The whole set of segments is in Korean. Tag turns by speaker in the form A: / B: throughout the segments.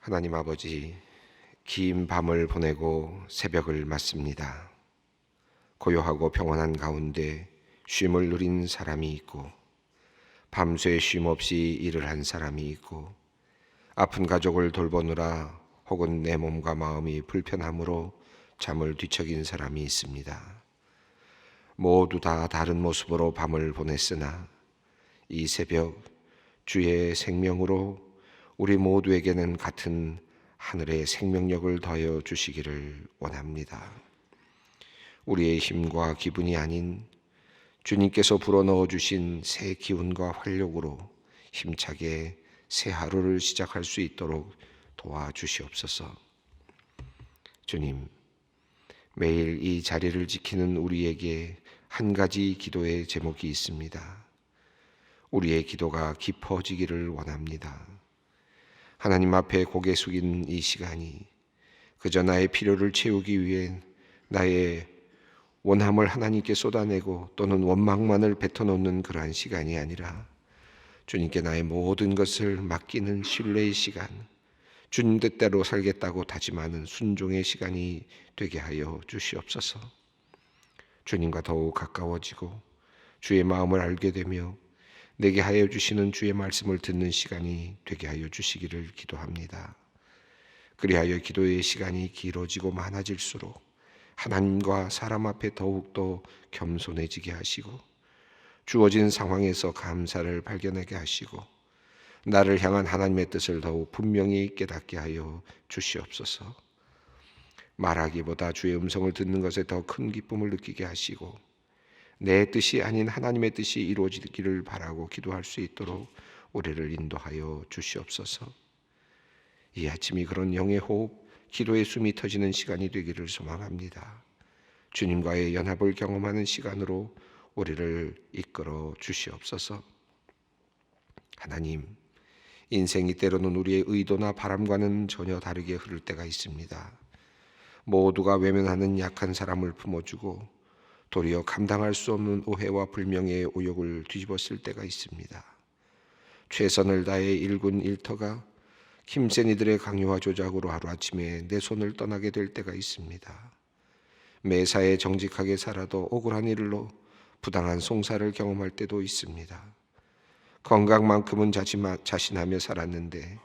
A: 하나님 아버지, 긴 밤을 보내고 새벽을 맞습니다. 고요하고 평온한 가운데 쉼을 누린 사람이 있고, 밤새 쉼 없이 일을 한 사람이 있고, 아픈 가족을 돌보느라 혹은 내 몸과 마음이 불편함으로 잠을 뒤척인 사람이 있습니다. 모두 다 다른 모습으로 밤을 보냈으나 이 새벽 주의 생명으로 우리 모두에게는 같은 하늘의 생명력을 더하여 주시기를 원합니다. 우리의 힘과 기분이 아닌 주님께서 불어넣어 주신 새 기운과 활력으로 힘차게 새 하루를 시작할 수 있도록 도와주시옵소서. 주님, 매일 이 자리를 지키는 우리에게 한 가지 기도의 제목이 있습니다. 우리의 기도가 깊어지기를 원합니다. 하나님 앞에 고개 숙인 이 시간이 그저 나의 필요를 채우기 위해 나의 원함을 하나님께 쏟아내고 또는 원망만을 뱉어놓는 그러한 시간이 아니라 주님께 나의 모든 것을 맡기는 신뢰의 시간, 주님 뜻대로 살겠다고 다짐하는 순종의 시간이 되게 하여 주시옵소서. 주님과 더욱 가까워지고 주의 마음을 알게 되며 내게 하여 주시는 주의 말씀을 듣는 시간이 되게 하여 주시기를 기도합니다. 그리하여 기도의 시간이 길어지고 많아질수록 하나님과 사람 앞에 더욱더 겸손해지게 하시고 주어진 상황에서 감사를 발견하게 하시고 나를 향한 하나님의 뜻을 더욱 분명히 깨닫게 하여 주시옵소서. 말하기보다 주의 음성을 듣는 것에 더 큰 기쁨을 느끼게 하시고 내 뜻이 아닌 하나님의 뜻이 이루어지기를 바라고 기도할 수 있도록 우리를 인도하여 주시옵소서. 이 아침이 그런 영의 호흡, 기도의 숨이 터지는 시간이 되기를 소망합니다. 주님과의 연합을 경험하는 시간으로 우리를 이끌어 주시옵소서. 하나님, 인생이 때로는 우리의 의도나 바람과는 전혀 다르게 흐를 때가 있습니다. 모두가 외면하는 약한 사람을 품어주고 도리어 감당할 수 없는 오해와 불명예의 오욕을 뒤집었을 때가 있습니다. 최선을 다해 일군 일터가 힘센 이들의 강요와 조작으로 하루아침에 내 손을 떠나게 될 때가 있습니다. 매사에 정직하게 살아도 억울한 일로 부당한 송사를 경험할 때도 있습니다. 건강만큼은 자신하며 살았는데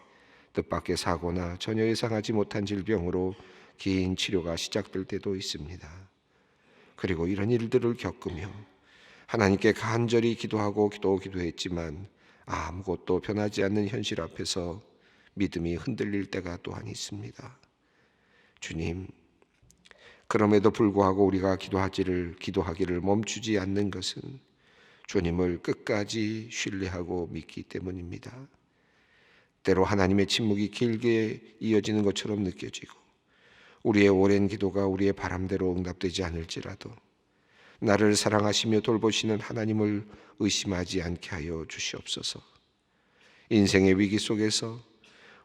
A: 뜻밖의 사고나 전혀 예상하지 못한 질병으로 긴 치료가 시작될 때도 있습니다. 그리고 이런 일들을 겪으며 하나님께 간절히 기도하고 기도했지만 아무것도 변하지 않는 현실 앞에서 믿음이 흔들릴 때가 또한 있습니다. 주님, 그럼에도 불구하고 우리가 기도하기를 멈추지 않는 것은 주님을 끝까지 신뢰하고 믿기 때문입니다. 때로 하나님의 침묵이 길게 이어지는 것처럼 느껴지고 우리의 오랜 기도가 우리의 바람대로 응답되지 않을지라도 나를 사랑하시며 돌보시는 하나님을 의심하지 않게 하여 주시옵소서. 인생의 위기 속에서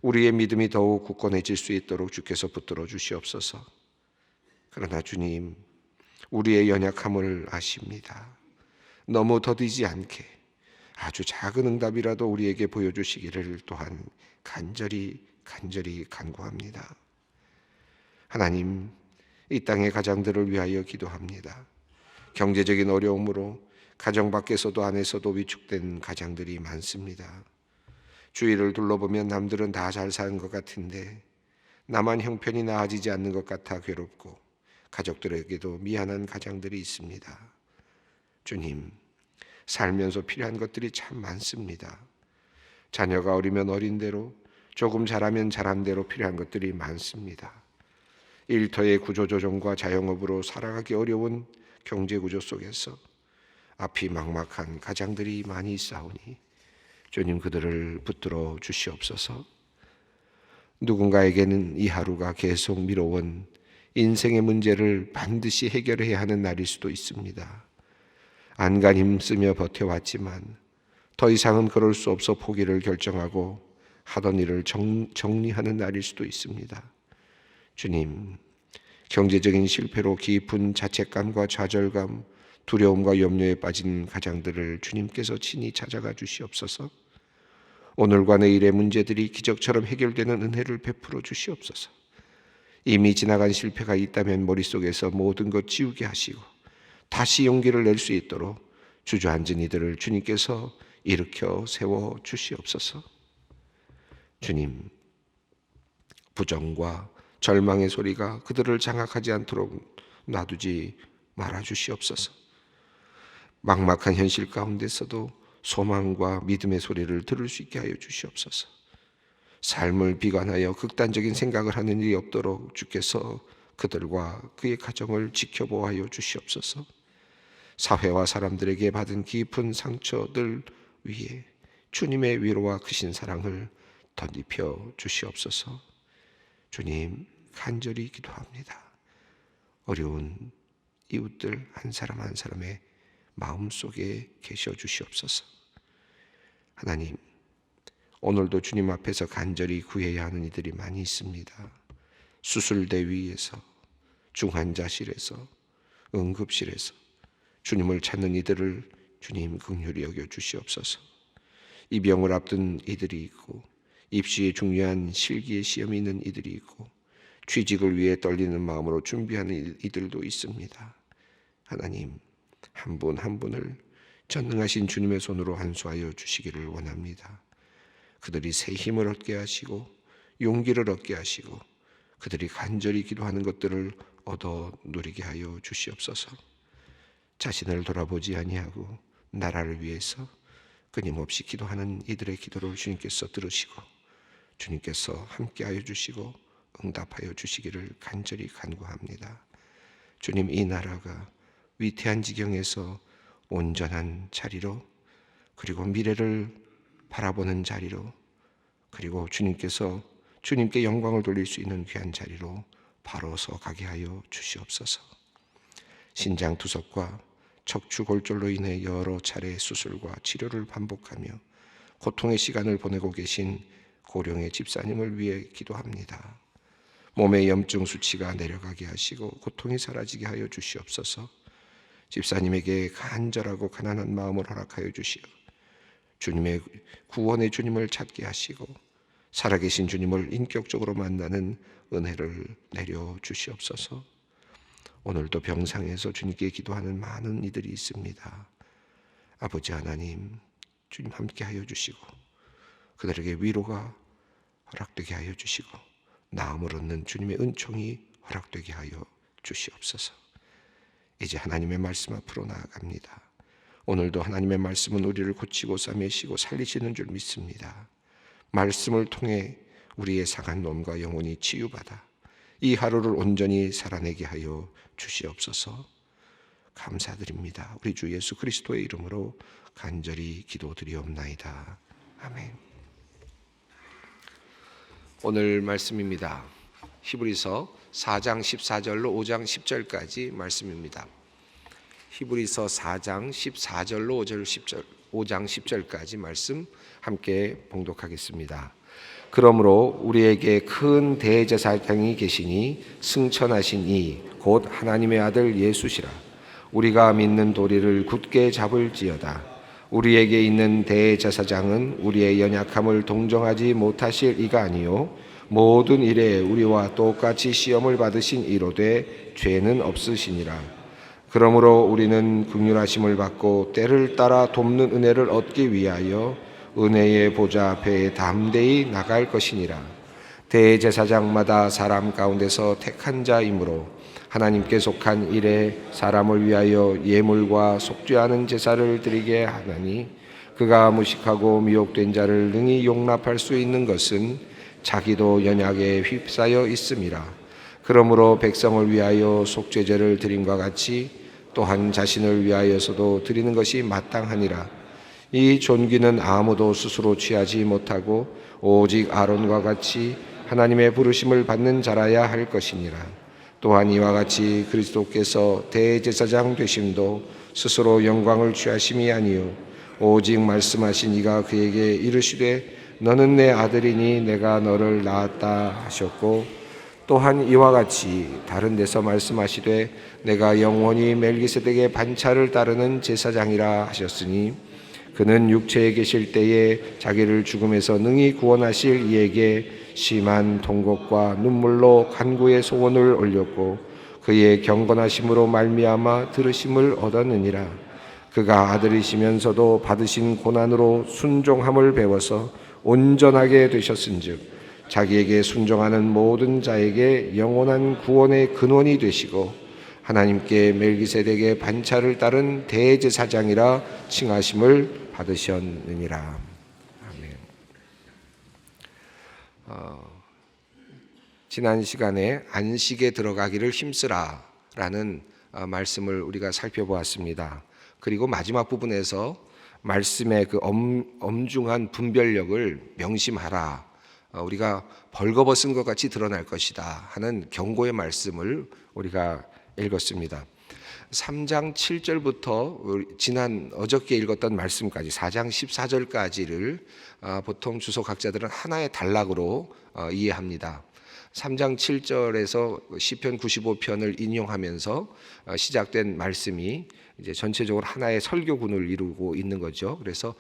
A: 우리의 믿음이 더욱 굳건해질 수 있도록 주께서 붙들어 주시옵소서. 그러나 주님, 우리의 연약함을 아십니다. 너무 더디지 않게 아주 작은 응답이라도 우리에게 보여주시기를 또한 간절히 간구합니다. 하나님, 이 땅의 가장들을 위하여 기도합니다. 경제적인 어려움으로 가정 밖에서도 안에서도 위축된 가장들이 많습니다. 주위를 둘러보면 남들은 다 잘 사는 것 같은데 나만 형편이 나아지지 않는 것 같아 괴롭고 가족들에게도 미안한 가장들이 있습니다. 주님, 살면서 필요한 것들이 참 많습니다. 자녀가 어리면 어린 대로, 조금 자라면 자란 대로 필요한 것들이 많습니다. 일터의 구조조정과 자영업으로 살아가기 어려운 경제구조 속에서 앞이 막막한 가장들이 많이 있사오니 주님 그들을 붙들어 주시옵소서. 누군가에게는 이 하루가 계속 미뤄온 인생의 문제를 반드시 해결해야 하는 날일 수도 있습니다. 안간 힘쓰며 버텨왔지만 더 이상은 그럴 수 없어 포기를 결정하고 하던 일을 정리하는 날일 수도 있습니다. 주님, 경제적인 실패로 깊은 자책감과 좌절감, 두려움과 염려에 빠진 가장들을 주님께서 친히 찾아가 주시옵소서. 오늘과 내일의 문제들이 기적처럼 해결되는 은혜를 베풀어 주시옵소서. 이미 지나간 실패가 있다면 머릿속에서 모든 것 지우게 하시고 다시 용기를 낼 수 있도록 주저앉은 이들을 주님께서 일으켜 세워 주시옵소서. 주님, 부정과 절망의 소리가 그들을 장악하지 않도록 놔두지 말아 주시옵소서. 막막한 현실 가운데서도 소망과 믿음의 소리를 들을 수 있게 하여 주시옵소서. 삶을 비관하여 극단적인 생각을 하는 일이 없도록 주께서 그들과 그의 가정을 지켜보아여 주시옵소서. 사회와 사람들에게 받은 깊은 상처들 위에 주님의 위로와 크신 사랑을 덧입혀 주시옵소서. 주님, 간절히 기도합니다. 어려운 이웃들 한 사람 한 사람의 마음속에 계셔 주시옵소서. 하나님, 오늘도 주님 앞에서 간절히 구해야 하는 이들이 많이 있습니다. 수술대 위에서, 중환자실에서, 응급실에서 주님을 찾는 이들을 주님 긍휼히 여겨 주시옵소서. 이 병을 앞둔 이들이 있고 입시에 중요한 실기의 시험이 있는 이들이 있고 취직을 위해 떨리는 마음으로 준비하는 이들도 있습니다. 하나님, 한 분 한 분을 전능하신 주님의 손으로 안수하여 주시기를 원합니다. 그들이 새 힘을 얻게 하시고 용기를 얻게 하시고 그들이 간절히 기도하는 것들을 얻어 누리게 하여 주시옵소서. 자신을 돌아보지 아니하고 나라를 위해서 끊임없이 기도하는 이들의 기도를 주님께서 들으시고 주님께서 함께하여 주시고 응답하여 주시기를 간절히 간구합니다. 주님, 이 나라가 위태한 지경에서 온전한 자리로, 그리고 미래를 바라보는 자리로, 그리고 주님께 영광을 돌릴 수 있는 귀한 자리로 바로 서 가게 하여 주시옵소서. 신장투석과 척추골절로 인해 여러 차례 수술과 치료를 반복하며 고통의 시간을 보내고 계신 고령의 집사님을 위해 기도합니다. 몸의 염증 수치가 내려가게 하시고 고통이 사라지게 하여 주시옵소서. 집사님에게 간절하고 가난한 마음을 허락하여 주시어 주님의 구원의 주님을 찾게 하시고 살아계신 주님을 인격적으로 만나는 은혜를 내려 주시옵소서. 오늘도 병상에서 주님께 기도하는 많은 이들이 있습니다. 아버지 하나님, 주님 함께하여 주시고 그들에게 위로가 허락되게 하여 주시고 나음을 얻는 주님의 은총이 허락되게 하여 주시옵소서. 이제 하나님의 말씀 앞으로 나아갑니다. 오늘도 하나님의 말씀은 우리를 고치고 싸매시고 살리시는 줄 믿습니다. 말씀을 통해 우리의 상한 몸과 영혼이 치유받아 이 하루를 온전히 살아내게 하여 주시옵소서. 감사드립니다. 우리 주 예수 그리스도의 이름으로 간절히 기도드리옵나이다. 아멘. 오늘 말씀입니다. 히브리서 4장 14절로 5장 10절까지 말씀입니다. 히브리서 4장 14절로 5장 10절까지 말씀 함께 봉독하겠습니다. 그러므로 우리에게 큰 대제사장이 계시니 승천하신 이 곧 하나님의 아들 예수시라. 우리가 믿는 도리를 굳게 잡을지어다. 우리에게 있는 대제사장은 우리의 연약함을 동정하지 못하실 이가 아니요 모든 일에 우리와 똑같이 시험을 받으신 이로되 죄는 없으시니라. 그러므로 우리는 긍휼하심을 받고 때를 따라 돕는 은혜를 얻기 위하여 은혜의 보좌 앞에 담대히 나갈 것이니라. 대제사장마다 사람 가운데서 택한 자이므로 하나님께 속한 일에 사람을 위하여 예물과 속죄하는 제사를 드리게 하나니 그가 무식하고 미혹된 자를 능히 용납할 수 있는 것은 자기도 연약에 휩싸여 있음이라. 그러므로 백성을 위하여 속죄제를 드림과 같이 또한 자신을 위하여서도 드리는 것이 마땅하니라. 이 존귀는 아무도 스스로 취하지 못하고 오직 아론과 같이 하나님의 부르심을 받는 자라야 할 것이니라. 또한 이와 같이 그리스도께서 대제사장 되심도 스스로 영광을 취하심이 아니요 오직 말씀하신 이가 그에게 이르시되 너는 내 아들이니 내가 너를 낳았다 하셨고 또한 이와 같이 다른 데서 말씀하시되 내가 영원히 멜기세덱의 반차를 따르는 제사장이라 하셨으니 그는 육체에 계실 때에 자기를 죽음에서 능히 구원하실 이에게 심한 통곡과 눈물로 간구의 소원을 올렸고 그의 경건하심으로 말미암아 들으심을 얻었느니라. 그가 아들이시면서도 받으신 고난으로 순종함을 배워서 온전하게 되셨은즉 자기에게 순종하는 모든 자에게 영원한 구원의 근원이 되시고 하나님께 멜기세덱의 반차를 따른 대제사장이라 칭하심을 받으셨느니라. 아멘. 지난 시간에 안식에 들어가기를 힘쓰라라는 말씀을 우리가 살펴보았습니다. 그리고 마지막 부분에서 말씀의 그 엄중한 분별력을 명심하라. 우리가 벌거벗은 것 같이 드러날 것이다 하는 경고의 말씀을 우리가 읽었습니다. 3장 7절부터 지난 어저께 읽었던 말씀까지 4장 14절까지를 보통 주석학자들은 하나의 단락으로 이해합니다. 3장 7절에서 시편 95편을 인용하면서 시작된 말씀이 이제 전체적으로 하나의 설교군을 이루고 있는 거죠. 그래서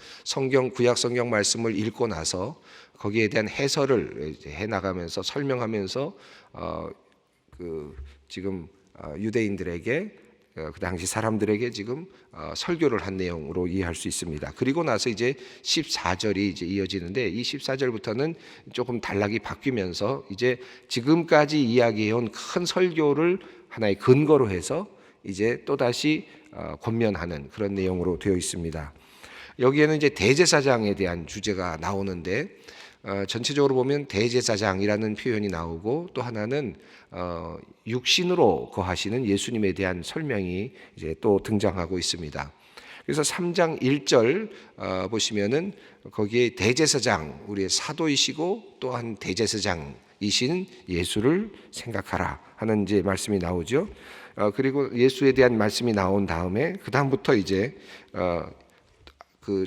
A: 구약 성경 말씀을 읽고 나서 거기에 대한 해설을 해 나가면서 설명하면서 지금 유대인들에게 그 당시 사람들에게 지금 설교를 한 내용으로 이해할 수 있습니다. 그리고 나서 이제 14절이 이제 이어지는데 이 14절부터는 조금 단락이 바뀌면서 이제 지금까지 이야기해온 큰 설교를 하나의 근거로 해서 이제 또 다시 권면하는 그런 내용으로 되어 있습니다. 여기에는 이제 대제사장에 대한 주제가 나오는데 전체적으로 보면 대제사장이라는 표현이 나오고 또 하나는 육신으로 거하시는 예수님에 대한 설명이 이제 또 등장하고 있습니다. 그래서 3장 1절 보시면은 거기에 대제사장, 우리의 사도이시고 또한 대제사장이신 예수를 생각하라 하는 이제 말씀이 나오죠. 그리고 예수에 대한 말씀이 나온 다음에 그 다음부터 이제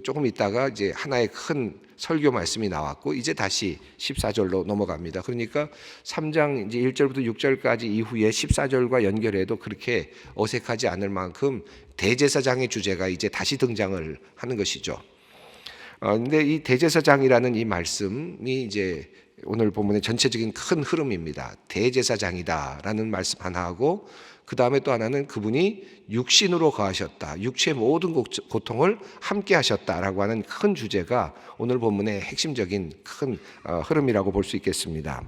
A: 조금 있다가 이제 하나의 큰 설교 말씀이 나왔고 이제 다시 14절로 넘어갑니다. 그러니까 3장 이제 1절부터 6절까지 이후에 14절과 연결해도 그렇게 어색하지 않을 만큼 대제사장의 주제가 이제 다시 등장을 하는 것이죠. 근데 이 대제사장이라는 이 말씀이 이제 오늘 본문의 전체적인 큰 흐름입니다. 대제사장이다라는 말씀 하나 하고 그 다음에 또 하나는 그분이 육신으로 거하셨다. 육체의 모든 고통을 함께 하셨다라고 하는 큰 주제가 오늘 본문의 핵심적인 큰 흐름이라고 볼 수 있겠습니다.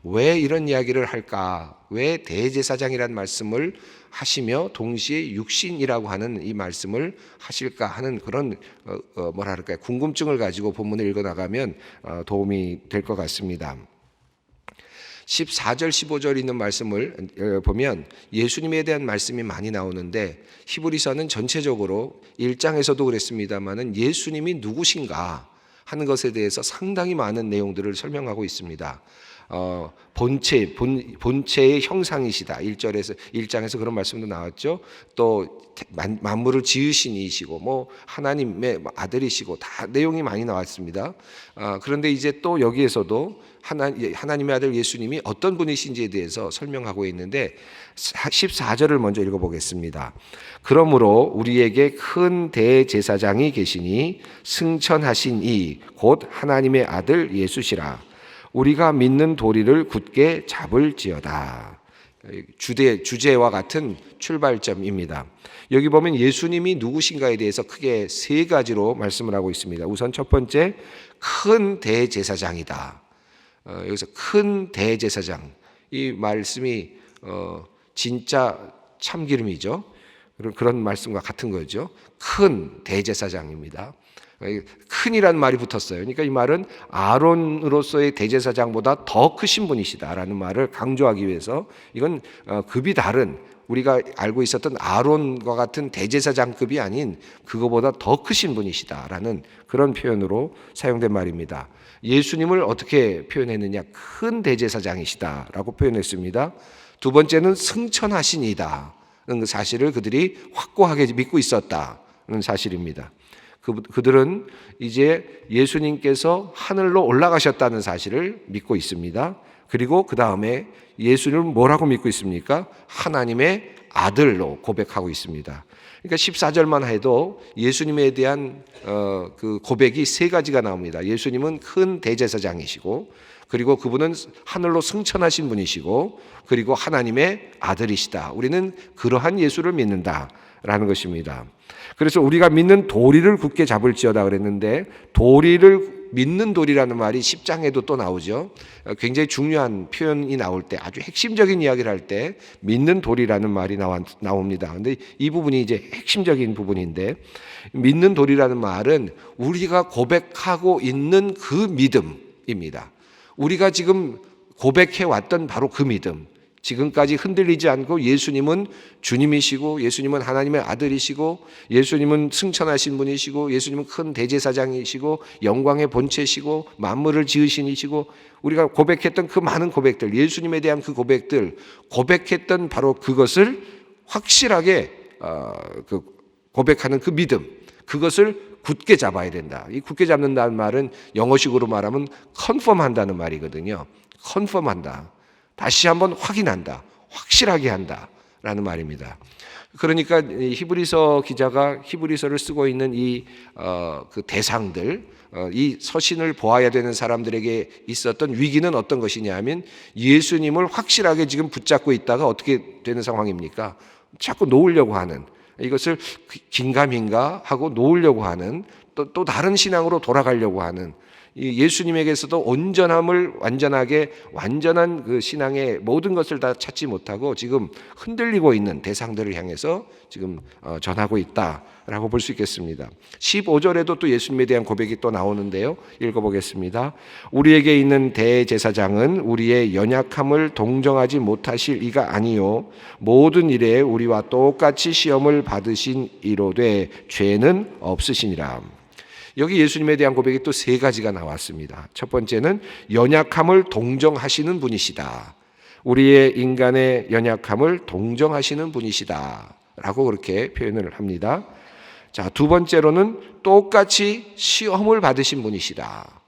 A: 왜 이런 이야기를 할까? 왜 대제사장이라는 말씀을 하시며 동시에 육신이라고 하는 이 말씀을 하실까 하는 그런 뭐랄까요? 궁금증을 가지고 본문을 읽어나가면 도움이 될 것 같습니다. 14절 15절 있는 말씀을 보면 예수님에 대한 말씀이 많이 나오는데 히브리서는 전체적으로 1장에서도 그랬습니다마는 예수님이 누구신가 하는 것에 대해서 상당히 많은 내용들을 설명하고 있습니다. 본체의 형상이시다. 1장에서 그런 말씀도 나왔죠. 또 만물을 지으신 이시고 뭐 하나님의 아들이시고 다 내용이 많이 나왔습니다. 그런데 이제 또 여기에서도 하나님의 아들 예수님이 어떤 분이신지에 대해서 설명하고 있는데 14절을 먼저 읽어보겠습니다. 그러므로 우리에게 큰 대제사장이 계시니 승천하신 이 곧 하나님의 아들 예수시라. 우리가 믿는 도리를 굳게 잡을지어다. 주제와 같은 출발점입니다. 여기 보면 예수님이 누구신가에 대해서 크게 세 가지로 말씀을 하고 있습니다. 우선 첫 번째, 큰 대제사장이다. 여기서 큰 대제사장, 이 말씀이 진짜 참기름이죠. 그런 말씀과 같은 거죠. 큰 대제사장입니다. 큰이라는 말이 붙었어요. 그러니까 이 말은 아론으로서의 대제사장보다 더 크신 분이시다라는 말을 강조하기 위해서 이건 급이 다른 우리가 알고 있었던 아론과 같은 대제사장급이 아닌 그거보다 더 크신 분이시다라는 그런 표현으로 사용된 말입니다. 예수님을 어떻게 표현했느냐? 큰 대제사장이시다라고 표현했습니다. 두 번째는 승천하신이다는 사실을 그들이 확고하게 믿고 있었다는 사실입니다. 그들은 이제 예수님께서 하늘로 올라가셨다는 사실을 믿고 있습니다. 그리고 그 다음에 예수님을 뭐라고 믿고 있습니까? 하나님의 아들로 고백하고 있습니다. 그러니까 14절만 해도 예수님에 대한 그 고백이 세 가지가 나옵니다. 예수님은 큰 대제사장이시고, 그리고 그분은 하늘로 승천하신 분이시고, 그리고 하나님의 아들이시다. 우리는 그러한 예수를 믿는다라는 것입니다. 그래서 우리가 믿는 도리를 굳게 잡을지어다 그랬는데, 도리를 믿는 도리라는 말이 10장에도 또 나오죠. 굉장히 중요한 표현이 나올 때, 아주 핵심적인 이야기를 할 때 믿는 도리라는 말이 나옵니다. 근데 이 부분이 이제 핵심적인 부분인데, 믿는 도리라는 말은 우리가 고백하고 있는 그 믿음입니다. 우리가 지금 고백해 왔던 바로 그 믿음, 지금까지 흔들리지 않고 예수님은 주님이시고, 예수님은 하나님의 아들이시고, 예수님은 승천하신 분이시고, 예수님은 큰 대제사장이시고, 영광의 본체시고, 만물을 지으신 이시고, 우리가 고백했던 그 많은 고백들, 예수님에 대한 그 고백들, 고백했던 바로 그것을 확실하게 고백하는 그 믿음, 그것을 굳게 잡아야 된다. 이 굳게 잡는다는 말은 영어식으로 말하면 컨펌한다는 말이거든요. 컨펌한다. 다시 한번 확인한다. 확실하게 한다라는 말입니다. 그러니까 히브리서 기자가 히브리서를 쓰고 있는 그 대상들, 이 서신을 보아야 되는 사람들에게 있었던 위기는 어떤 것이냐면, 예수님을 확실하게 지금 붙잡고 있다가 어떻게 되는 상황입니까? 자꾸 놓으려고 하는, 이것을 긴가민가 하고 놓으려고 하는, 또 다른 신앙으로 돌아가려고 하는, 예수님에게서도 온전함을 완전한 그 신앙의 모든 것을 다 찾지 못하고 지금 흔들리고 있는 대상들을 향해서 지금 전하고 있다라고 볼 수 있겠습니다. 15절에도 또 예수님에 대한 고백이 또 나오는데요. 읽어보겠습니다. 우리에게 있는 대제사장은 우리의 연약함을 동정하지 못하실 이가 아니요 모든 일에 우리와 똑같이 시험을 받으신 이로되 죄는 없으시니라. 여기 예수님에 대한 고백이 또 세 가지가 나왔습니다. 첫 번째는 연약함을 동정하시는 분이시다. 우리의 인간의 연약함을 동정하시는 분이시다 라고 그렇게 표현을 합니다. 자, 두 번째로는 똑같이 시험을 받으신 분이시다.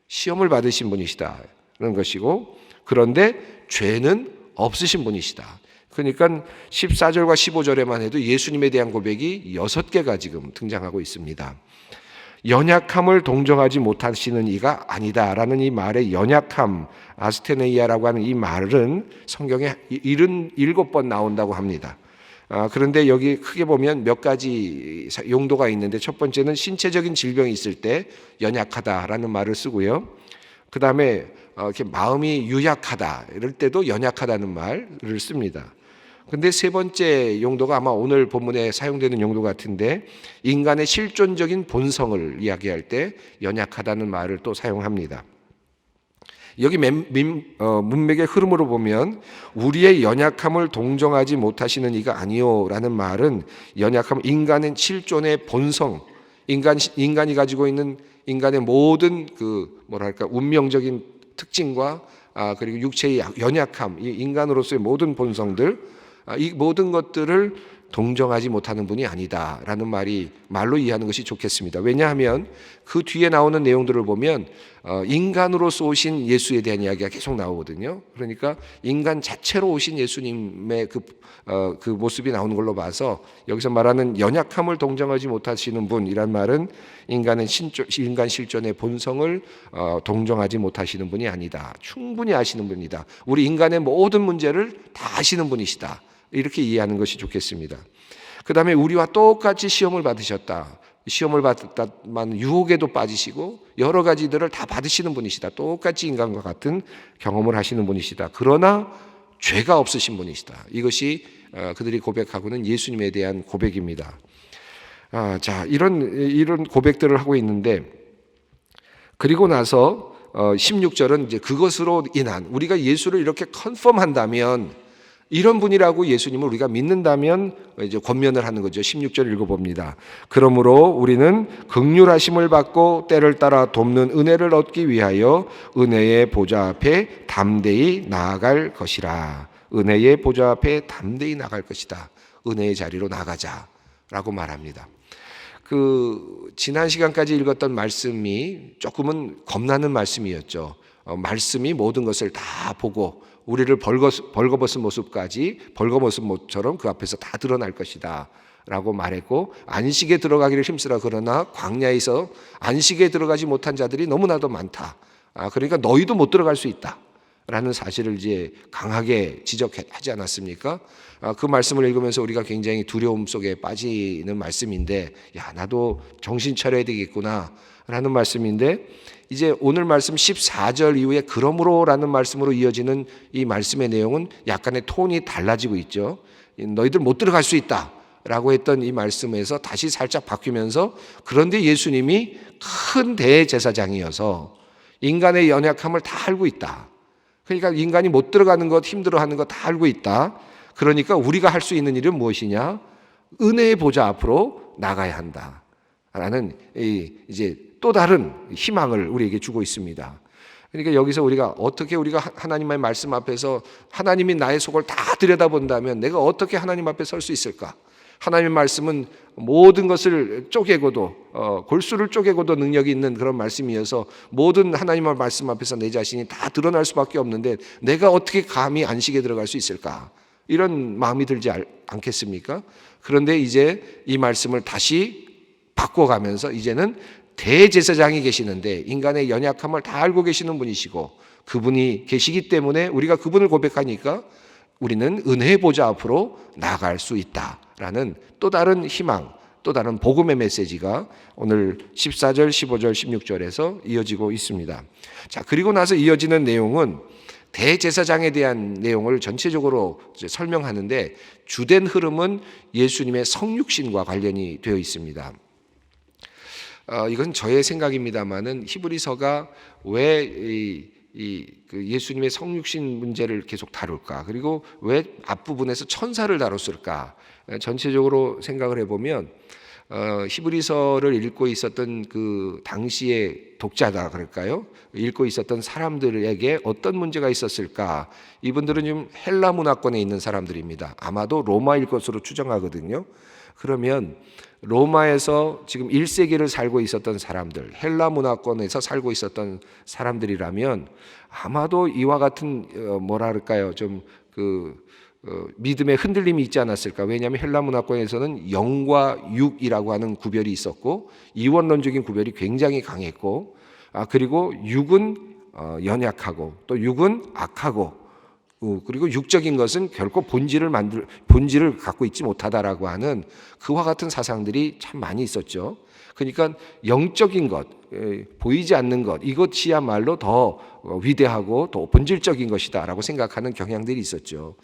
A: 시험을 받으신 분이시다라는 것이고, 그런데 죄는 없으신 분이시다. 그러니까 14절과 15절에만 해도 예수님에 대한 고백이 6개가 지금 등장하고 있습니다. 연약함을 동정하지 못하시는 이가 아니다라는 이 말의 연약함, 아스테네이아라고 하는 이 말은 성경에 77번 나온다고 합니다. 그런데 여기 크게 보면 몇 가지 용도가 있는데, 첫 번째는 신체적인 질병이 있을 때 연약하다라는 말을 쓰고요. 그 다음에 이렇게 마음이 유약하다 이럴 때도 연약하다는 말을 씁니다. 근데 세 번째 용도가 아마 오늘 본문에 사용되는 용도 같은데, 인간의 실존적인 본성을 이야기할 때 연약하다는 말을 또 사용합니다. 여기 문맥의 흐름으로 보면 우리의 연약함을 동정하지 못하시는 이가 아니요라는 말은, 연약함, 인간의 실존의 본성, 인간이 가지고 있는 인간의 모든 운명적인 특징과 그리고 육체의 연약함, 이 인간으로서의 모든 본성들, 이 모든 것들을 동정하지 못하는 분이 아니다라는 말로 이해하는 것이 좋겠습니다. 왜냐하면 그 뒤에 나오는 내용들을 보면 인간으로서 오신 예수에 대한 이야기가 계속 나오거든요. 그러니까 인간 자체로 오신 예수님의 그 모습이 나오는 걸로 봐서, 여기서 말하는 연약함을 동정하지 못하시는 분이란 말은 인간 실존의 본성을 동정하지 못하시는 분이 아니다. 충분히 아시는 분이다. 우리 인간의 모든 문제를 다 아시는 분이시다. 이렇게 이해하는 것이 좋겠습니다. 그 다음에 우리와 똑같이 시험을 받으셨다. 시험을 받았다만 유혹에도 빠지시고 여러 가지들을 다 받으시는 분이시다. 똑같이 인간과 같은 경험을 하시는 분이시다. 그러나 죄가 없으신 분이시다. 이것이 그들이 고백하고는 예수님에 대한 고백입니다. 자, 이런 고백들을 하고 있는데, 그리고 나서 16절은 이제 그것으로 인한, 우리가 예수를 이렇게 컨펌한다면, 이런 분이라고 예수님을 우리가 믿는다면 이제 권면을 하는 거죠. 16절 읽어봅니다. 그러므로 우리는 긍휼하심을 받고 때를 따라 돕는 은혜를 얻기 위하여 은혜의 보좌 앞에 담대히 나아갈 것이라. 은혜의 보좌 앞에 담대히 나아갈 것이다. 은혜의 자리로 나가자라고 말합니다. 지난 시간까지 읽었던 말씀이 조금은 겁나는 말씀이었죠. 말씀이 모든 것을 다 보고 우리를 벌거벗은 모습까지 벌거벗은 모습처럼 그 앞에서 다 드러날 것이다 라고 말했고, 안식에 들어가기를 힘쓰라. 그러나 광야에서 안식에 들어가지 못한 자들이 너무나도 많다. 그러니까 너희도 못 들어갈 수 있다 라는 사실을 이제 강하게 지적하지 않았습니까? 그 말씀을 읽으면서 우리가 굉장히 두려움 속에 빠지는 말씀인데, 야, 나도 정신 차려야 되겠구나 라는 말씀인데, 이제 오늘 말씀 14절 이후에 그러므로라는 말씀으로 이어지는 이 말씀의 내용은 약간의 톤이 달라지고 있죠. 너희들 못 들어갈 수 있다 라고 했던 이 말씀에서 다시 살짝 바뀌면서, 그런데 예수님이 큰 대제사장이어서 인간의 연약함을 다 알고 있다. 그러니까 인간이 못 들어가는 것, 힘들어하는 것 다 알고 있다. 그러니까 우리가 할 수 있는 일은 무엇이냐? 은혜의 보좌 앞으로 나가야 한다 라는 이제 또 다른 희망을 우리에게 주고 있습니다. 그러니까 여기서 우리가 하나님의 말씀 앞에서 하나님이 나의 속을 다 들여다본다면 내가 어떻게 하나님 앞에 설 수 있을까? 하나님의 말씀은 모든 것을 쪼개고도 골수를 쪼개고도 능력이 있는 그런 말씀이어서 모든 하나님의 말씀 앞에서 내 자신이 다 드러날 수밖에 없는데 내가 어떻게 감히 안식에 들어갈 수 있을까? 이런 마음이 들지 않겠습니까? 그런데 이제 이 말씀을 다시 바꿔가면서 이제는 대제사장이 계시는데 인간의 연약함을 다 알고 계시는 분이시고 그분이 계시기 때문에 우리가 그분을 고백하니까 우리는 은혜의 보좌 앞으로 나아갈 수 있다라는 또 다른 희망, 또 다른 복음의 메시지가 오늘 14절, 15절, 16절에서 이어지고 있습니다. 자, 그리고 나서 이어지는 내용은 대제사장에 대한 내용을 전체적으로 설명하는데 주된 흐름은 예수님의 성육신과 관련이 되어 있습니다. 이건 저의 생각입니다만은 히브리서가 왜 그 예수님의 성육신 문제를 계속 다룰까? 그리고 왜 앞부분에서 천사를 다뤘을까? 전체적으로 생각을 해보면 히브리서를 읽고 있었던 그 당시의 독자다 그럴까요? 읽고 있었던 사람들에게 어떤 문제가 있었을까? 이분들은 좀 헬라 문화권에 있는 사람들입니다. 아마도 로마일 것으로 추정하거든요. 그러면 로마에서 지금 1세기를 살고 있었던 사람들, 헬라 문화권에서 살고 있었던 사람들이라면 아마도 이와 같은 좀 믿음의 흔들림이 있지 않았을까? 왜냐하면 헬라 문화권에서는 영과 육이라고 하는 구별이 있었고 이원론적인 구별이 굉장히 강했고, 그리고 육은 연약하고 또 육은 악하고, 그리고 육적인 것은 결코 본질을 갖고 있지 못하다라고 하는 그와 같은 사상들이 참 많이 있었죠. 그러니까 영적인 것, 보이지 않는 것, 이것이야말로 더 위대하고 더 본질적인 것이다라고 생각하는 경향들이 있었죠.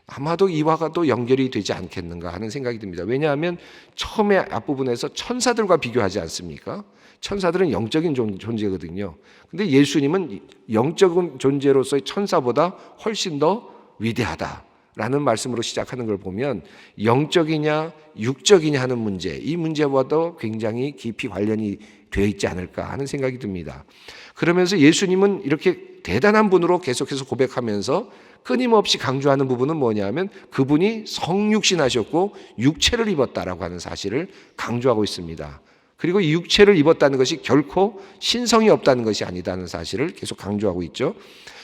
A: 아마도 이와도 연결이 되지 않겠는가 하는 생각이 듭니다. 왜냐하면 처음에 앞부분에서 천사들과 비교하지 않습니까? 천사들은 영적인 존재거든요. 근데 예수님은 영적인 존재로서의 천사보다 훨씬 더 위대하다라는 말씀으로 시작하는 걸 보면 영적이냐 육적이냐 하는 문제, 이 문제와도 굉장히 깊이 관련이 되어 있지 않을까 하는 생각이 듭니다. 그러면서 예수님은 이렇게 대단한 분으로 계속해서 고백하면서 끊임없이 강조하는 부분은 뭐냐면 그분이 성육신하셨고 육체를 입었다라고 하는 사실을 강조하고 있습니다. 그리고 이 육체를 입었다는 것이 결코 신성이 없다는 것이 아니다는 사실을 계속 강조하고 있죠.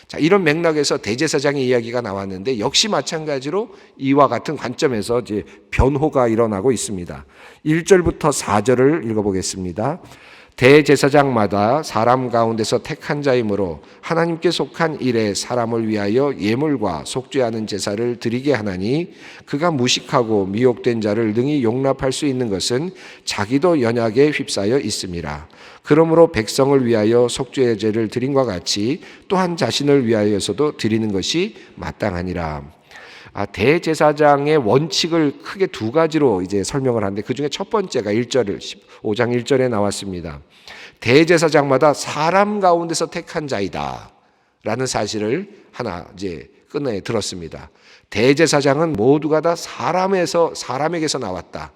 A: 자, 이런 맥락에서 대제사장의 이야기가 나왔는데 역시 마찬가지로 이와 같은 관점에서 이제 변호가 일어나고 있습니다. 1절부터 4절을 읽어보겠습니다. 대제사장마다 사람 가운데서 택한 자이므로 하나님께 속한 일에 사람을 위하여 예물과 속죄하는 제사를 드리게 하나니 그가 무식하고 미혹된 자를 능히 용납할 수 있는 것은 자기도 연약에 휩싸여 있음이라. 그러므로 백성을 위하여 속죄제를 드림과 같이 또한 자신을 위하여서도 드리는 것이 마땅하니라. 대제사장의 원칙을 크게 두 가지로 이제 설명을 하는데 그 중에 첫 번째가 5장 1절에 나왔습니다. 대제사장마다 사람 가운데서 택한 자이다 라는 사실을 하나 이제 끝내 들었습니다. 대제사장은 모두가 다 사람에게서 나왔다.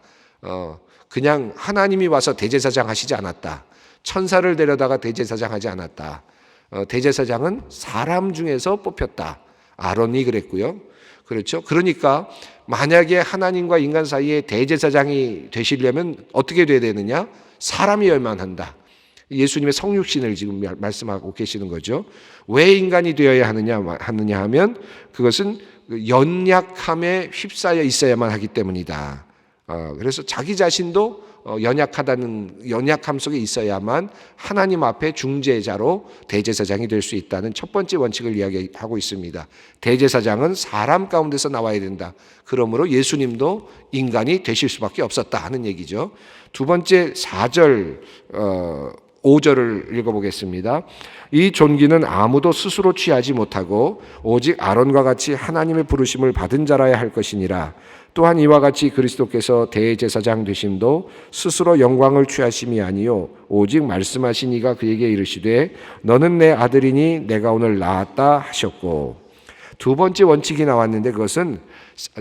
A: 그냥 하나님이 와서 대제사장 하시지 않았다. 천사를 데려다가 대제사장 하지 않았다. 대제사장은 사람 중에서 뽑혔다. 아론이 그랬고요. 그렇죠. 그러니까 만약에 하나님과 인간 사이에 대제사장이 되시려면 어떻게 돼야 되느냐? 사람이어야만 한다. 예수님의 성육신을 지금 말씀하고 계시는 거죠. 왜 인간이 되어야 하느냐 하면 그것은 연약함에 휩싸여 있어야만 하기 때문이다. 그래서 자기 자신도 연약함 속에 있어야만 하나님 앞에 중재자로 대제사장이 될 수 있다는 첫 번째 원칙을 이야기하고 있습니다. 대제사장은 사람 가운데서 나와야 된다. 그러므로 예수님도 인간이 되실 수밖에 없었다 하는 얘기죠. 두 번째 4절 5절을 읽어보겠습니다. 이 존귀는 아무도 스스로 취하지 못하고 오직 아론과 같이 하나님의 부르심을 받은 자라야 할 것이니라. 또한 이와 같이 그리스도께서 대제사장 되심도 스스로 영광을 취하심이 아니요 오직 말씀하신 이가 그에게 이르시되 너는 내 아들이니 내가 오늘 낳았다 하셨고. 두 번째 원칙이 나왔는데 그것은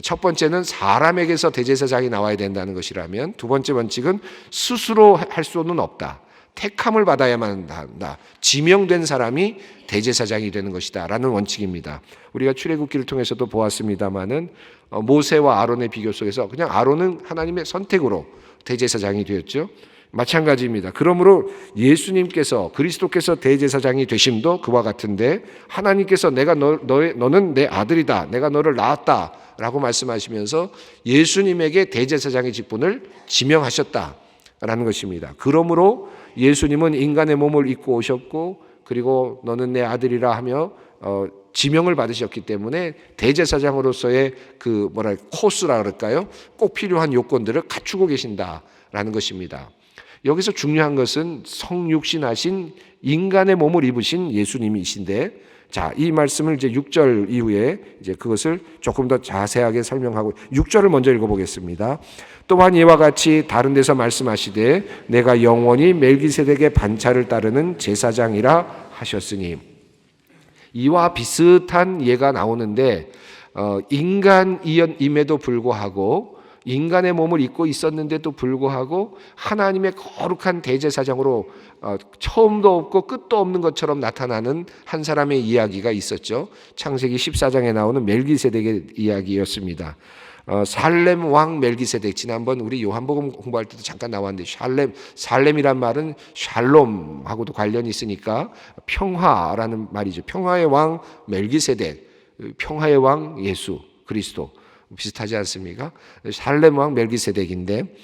A: 첫 번째는 사람에게서 대제사장이 나와야 된다는 것이라면 두 번째 원칙은 스스로 할 수는 없다. 택함을 받아야만 한다. 지명된 사람이 대제사장이 되는 것이다 라는 원칙입니다. 우리가 출애굽기를 통해서도 보았습니다마는 모세와 아론의 비교 속에서 그냥 아론은 하나님의 선택으로 대제사장이 되었죠. 마찬가지입니다. 그러므로 예수님께서 그리스도께서 대제사장이 되심도 그와 같은데 하나님께서 너는 내 아들이다. 내가 너를 낳았다 라고 말씀하시면서 예수님에게 대제사장의 직분을 지명하셨다라는 것입니다. 그러므로 예수님은 인간의 몸을 입고 오셨고 그리고 너는 내 아들이라 하며 지명을 받으셨기 때문에 대제사장으로서의 코스라 그럴까요? 꼭 필요한 요건들을 갖추고 계신다라는 것입니다. 여기서 중요한 것은 성육신하신 인간의 몸을 입으신 예수님이신데, 자, 이 말씀을 이제 6절 이후에 이제 그것을 조금 더 자세하게 설명하고 6절을 먼저 읽어보겠습니다. 또한 이와 같이 다른 데서 말씀하시되 내가 영원히 멜기세덱의 반차를 따르는 제사장이라 하셨으니, 이와 비슷한 예가 나오는데 인간임에도 불구하고 인간의 몸을 입고 있었는데도 불구하고 하나님의 거룩한 대제사장으로 처음도 없고 끝도 없는 것처럼 나타나는 한 사람의 이야기가 있었죠. 창세기 14장에 나오는 멜기세덱의 이야기였습니다. 살렘 왕 멜기세덱, 지난번 우리 요한복음 공부할 때도 잠깐 나왔는데 살렘이란 말은 샬롬하고도 관련이 있으니까 평화라는 말이죠. 평화의 왕 멜기세덱, 평화의 왕 예수 그리스도 비슷하지 않습니까? 살렘 왕 멜기세덱인데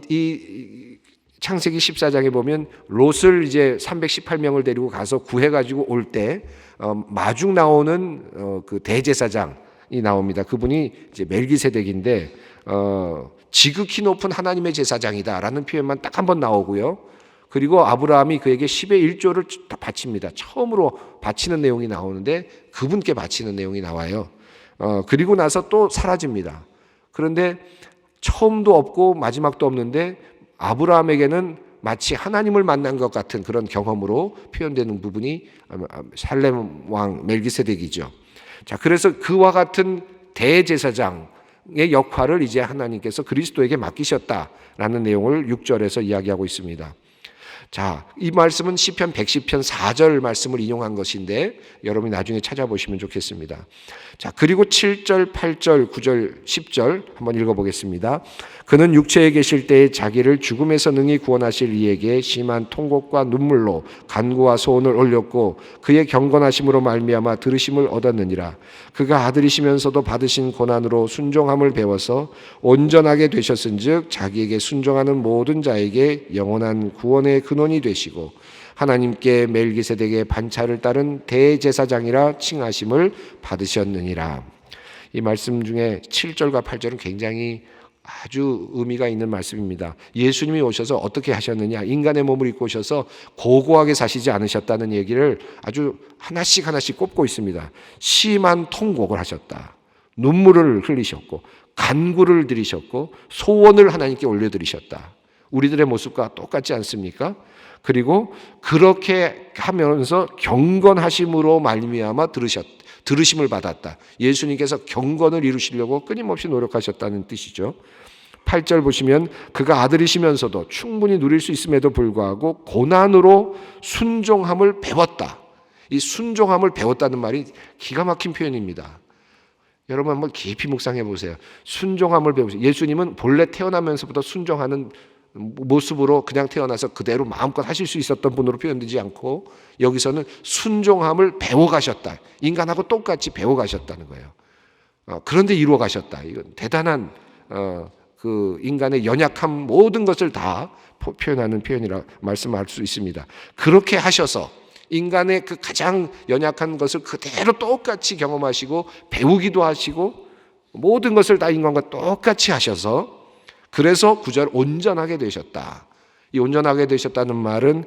A: 이 창세기 14장에 보면 롯을 이제 318명을 데리고 가서 구해가지고 올 때 마중 나오는 그 대제사장이 나옵니다. 그분이 이제 멜기세덱인데 지극히 높은 하나님의 제사장이다라는 표현만 딱 한 번 나오고요. 그리고 아브라함이 그에게 10의 1조를 바칩니다. 처음으로 바치는 내용이 나오는데 그분께 바치는 내용이 나와요. 그리고 나서 또 사라집니다. 그런데 처음도 없고 마지막도 없는데 아브라함에게는 마치 하나님을 만난 것 같은 그런 경험으로 표현되는 부분이 살렘 왕 멜기세덱이죠. 자, 그래서 그와 같은 대제사장의 역할을 이제 하나님께서 그리스도에게 맡기셨다라는 내용을 6절에서 이야기하고 있습니다. 자, 이 말씀은 시편 110편 4절 말씀을 인용한 것인데 여러분이 나중에 찾아보시면 좋겠습니다. 자, 그리고 7절, 8절, 9절, 10절 한번 읽어보겠습니다. 그는 육체에 계실 때에 자기를 죽음에서 능히 구원하실 이에게 심한 통곡과 눈물로 간구와 소원을 올렸고 그의 경건하심으로 말미암아 들으심을 얻었느니라. 그가 아들이시면서도 받으신 고난으로 순종함을 배워서 온전하게 되셨은즉 자기에게 순종하는 모든 자에게 영원한 구원의 근원이 되시고 하나님께 멜기세덱의 반차를 따른 대제사장이라 칭하심을 받으셨느니라. 이 말씀 중에 7절과 8절은 굉장히 아주 의미가 있는 말씀입니다. 예수님이 오셔서 어떻게 하셨느냐, 인간의 몸을 입고 오셔서 고고하게 사시지 않으셨다는 얘기를 아주 하나씩 꼽고 있습니다. 심한 통곡을 하셨다. 눈물을 흘리셨고 간구를 드리셨고 소원을 하나님께 올려드리셨다. 우리들의 모습과 똑같지 않습니까? 그리고 그렇게 하면서 경건하심으로 말미암아 들으심을 받았다. 예수님께서 경건을 이루시려고 끊임없이 노력하셨다는 뜻이죠. 8절 보시면 그가 아들이시면서도 충분히 누릴 수 있음에도 불구하고 고난으로 순종함을 배웠다. 이 순종함을 배웠다는 말이 기가 막힌 표현입니다. 여러분 한번 깊이 묵상해 보세요. 순종함을 배우세요. 예수님은 본래 태어나면서부터 순종하는 모습으로 그냥 태어나서 그대로 마음껏 하실 수 있었던 분으로 표현되지 않고 여기서는 순종함을 배워가셨다. 인간하고 똑같이 배워가셨다는 거예요. 그런데 이루어 가셨다. 이건 대단한 그 인간의 연약함 모든 것을 다 표현하는 표현이라 말씀할 수 있습니다. 그렇게 하셔서 인간의 그 가장 연약한 것을 그대로 똑같이 경험하시고 배우기도 하시고 모든 것을 다 인간과 똑같이 하셔서 그래서 9절 온전하게 되셨다. 이 온전하게 되셨다는 말은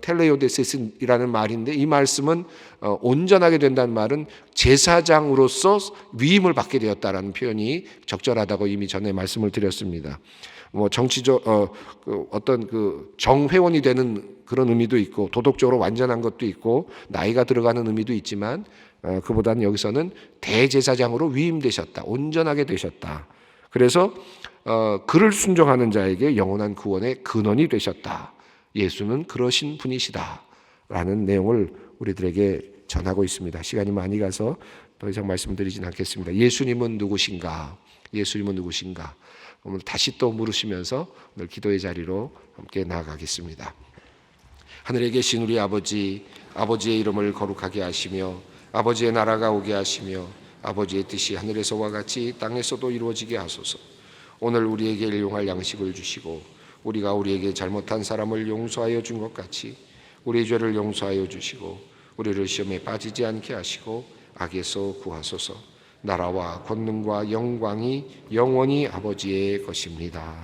A: 텔레오데시스이라는 말인데 이 말씀은 온전하게 된다는 말은 제사장으로서 위임을 받게 되었다라는 표현이 적절하다고 이미 전에 말씀을 드렸습니다. 뭐 정치적 어떤 그 정회원이 되는 그런 의미도 있고 도덕적으로 완전한 것도 있고 나이가 들어가는 의미도 있지만 그보다는 여기서는 대제사장으로 위임되셨다. 온전하게 되셨다. 그래서 그를 순종하는 자에게 영원한 구원의 근원이 되셨다. 예수는 그러신 분이시다 라는 내용을 우리들에게 전하고 있습니다. 시간이 많이 가서 더 이상 말씀드리진 않겠습니다. 예수님은 누구신가? 예수님은 누구신가? 오늘 다시 또 물으시면서 오늘 기도의 자리로 함께 나아가겠습니다. 하늘에 계신 우리 아버지, 아버지의 이름을 거룩하게 하시며 아버지의 나라가 오게 하시며 아버지의 뜻이 하늘에서와 같이 땅에서도 이루어지게 하소서. 오늘 우리에게 일용할 양식을 주시고 우리가 우리에게 잘못한 사람을 용서하여 준 것 같이 우리의 죄를 용서하여 주시고 우리를 시험에 빠지지 않게 하시고 악에서 구하소서. 나라와 권능과 영광이 영원히 아버지의 것입니다.